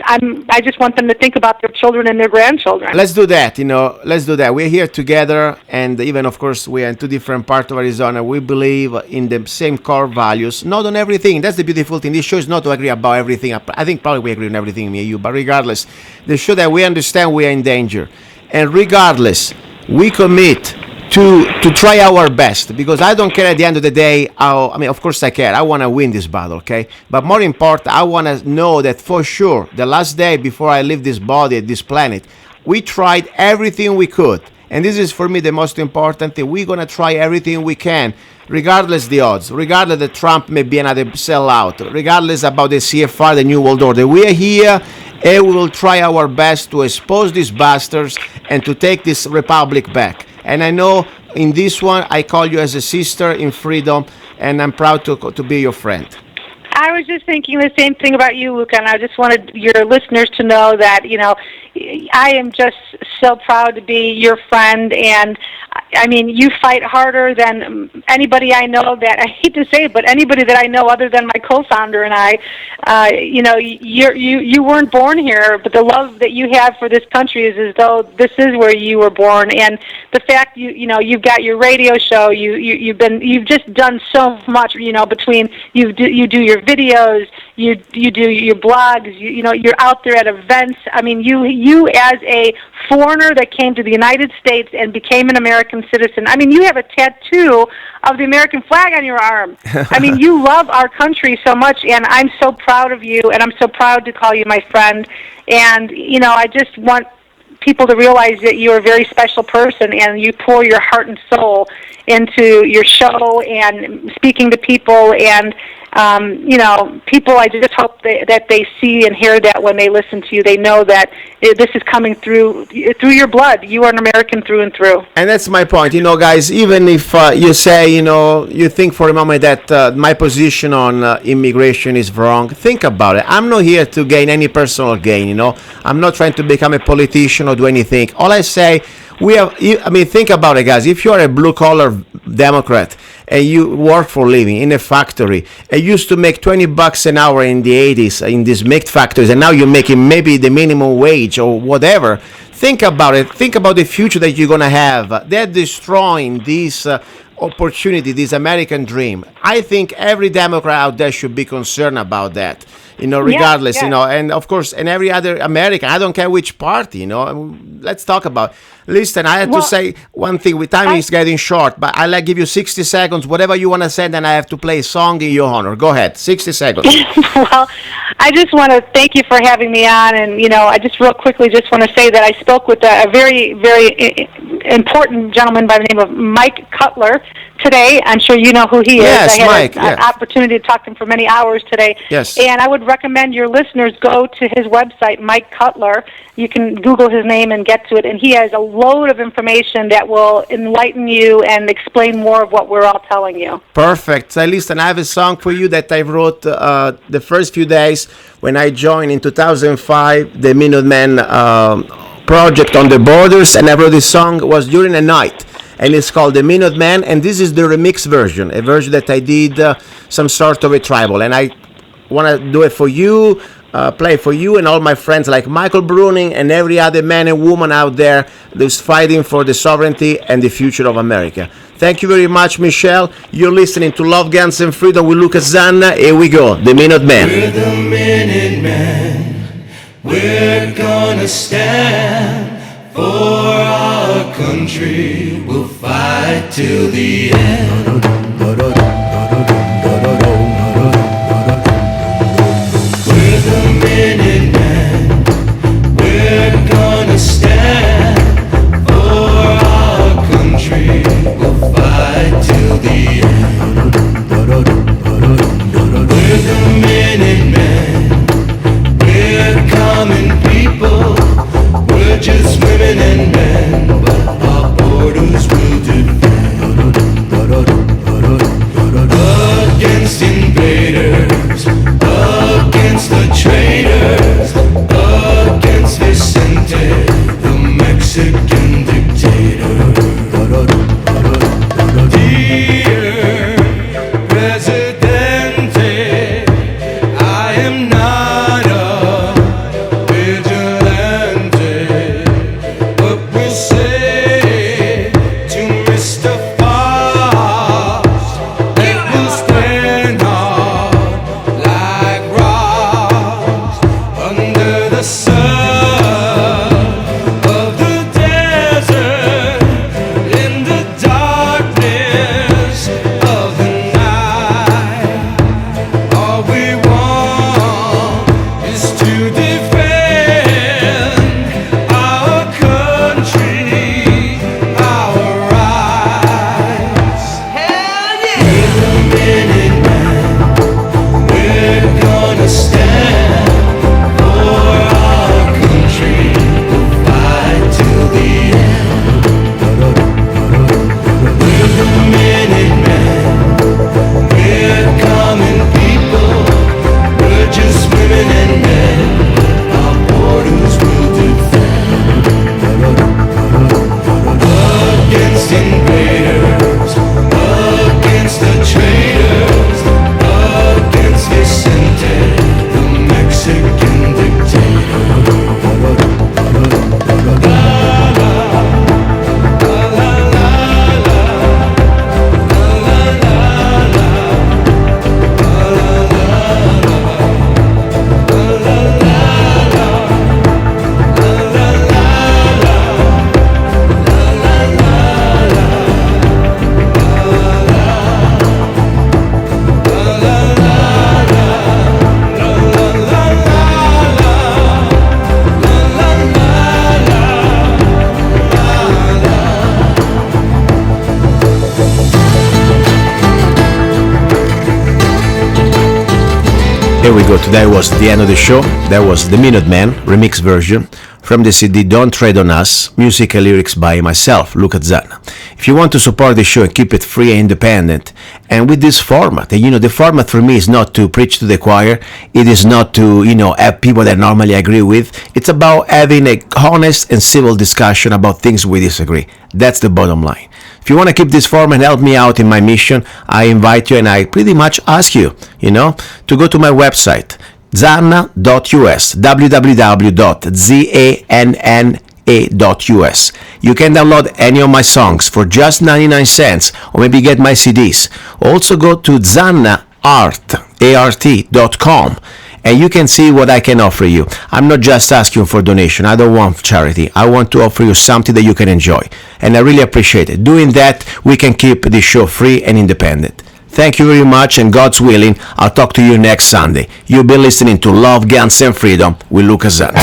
I just want them to think about their children and their grandchildren. Let's do that, let's do that. We're here together, and even, of course, we are in two different parts of Arizona. We believe in the same core values, not on everything. That's the beautiful thing. This show is not to agree about everything. I think probably we agree on everything, me and you, but regardless, the show that we understand we are in danger. And regardless, we commit to try our best, because I don't care at the end of the day of course I care. I want to win this battle, okay? But more important, I want to know that for sure, the last day before I leave this body, this planet, we tried everything we could. And this is for me the most important thing. We're going to try everything we can, regardless the odds, regardless that Trump may be another sellout, regardless about the CFR, the New World Order. We are here, and we will try our best to expose these bastards and to take this republic back. And I know in this one, I call you as a sister in freedom, and I'm proud to be your friend. I was just thinking the same thing about you, Luca, and I just wanted your listeners to know that, I am just so proud to be your friend, and you fight harder than anybody I know that, I hate to say it, but anybody that I know other than my co-founder and I, you weren't born here, but the love that you have for this country is as though this is where you were born, and the fact you've got your radio show, you've just done so much, between you do your videos, you do your blogs, you're out there at events. You as a foreigner that came to the United States and became an American citizen. You have a tattoo of the American flag on your arm. You love our country so much, and I'm so proud of you, and I'm so proud to call you my friend. And, I just want people to realize that you're a very special person, and you pour your heart and soul into your show and speaking to people, and people, I just hope that they see and hear that when they listen to you. They know that this is coming through your blood. You are an American through and through. And that's my point. Guys, even if you say, you think for a moment that my position on immigration is wrong, think about it. I'm not here to gain any personal gain, I'm not trying to become a politician or do anything. All I say, think about it, guys. If you're a blue-collar Democrat and you work for a living in a factory, and used to make $20 an hour in the 80s in these meat factories, and now you're making maybe the minimum wage or whatever, think about it. Think about the future that you're going to have. They're destroying this opportunity, this American dream. I think every Democrat out there should be concerned about that. Regardless, yeah. And of course, and every other American, I don't care which party, let's talk about. Listen, I have to say one thing. Time is getting short, but I'll give you 60 seconds, whatever you want to say, then I have to play a song in your honor. Go ahead, 60 seconds. Well, I just want to thank you for having me on, and, I just real quickly just want to say that I spoke with a very, very important gentleman by the name of Mike Cutler today. I'm sure you know who he is. Yes, I had Mike. an opportunity to talk to him for many hours today. Yes. And I would recommend your listeners go to his website, Mike Cutler. You can Google his name and get to it. And he has a load of information that will enlighten you and explain more of what we're all telling you. Perfect. So listen, I have a song for you that I wrote the first few days when I joined in 2005 the Minutemen project on the borders, and I wrote this song. It was during the night, and it's called The Minuteman, and this is the remix version, a version that I did some sort of a tribal, and I want to do it for you, play for you and all my friends like Michael Bruning and every other man and woman out there that's fighting for the sovereignty and the future of America. Thank you very much, Michelle. You're listening to Love, Guns, and Freedom with Luca Zanna. Here we go, The Minutemen. We're the Minutemen. We're gonna stand for our country. We'll fight till the end. against the traitors, against Vicente, the Mexican dictator. Dear Presidente, I am not a vigilante, but we'll say to Mr. Fox that we'll stand hard like rocks under the sun of the desert, in the darkness of the night. All we want is to defend our country, our rights. Hell yeah! We're the Minutemen. We're gonna stand for our country, fight till the end. We're the Minutemen. We're common people. We're just women and men. Our borders will defend against invaders, against the traitors, against Vicente, the Mexican dictator. Here we go. Today was the end of the show. That was the Minuteman remix version from the CD Don't Tread on Us, music and lyrics by myself, Luca Zanna. If you want to support the show and keep it free and independent, and with this format, and the format for me is not to preach to the choir, it is not to, have people that I normally agree with. It's about having a honest and civil discussion about things we disagree. That's the bottom line. If you want to keep this format and help me out in my mission, I invite you and I pretty much ask you, to go to my website, zanna.us, www.zanna.us. You can download any of my songs for just 99 cents or maybe get my CDs. Also go to zannaart.com and you can see what I can offer you. I'm not just asking for donation. I don't want charity. I want to offer you something that you can enjoy. And I really appreciate it. Doing that, we can keep this show free and independent. Thank you very much, and God's willing, I'll talk to you next Sunday. You've been listening to Love, Guns, and Freedom with Luca Zanna.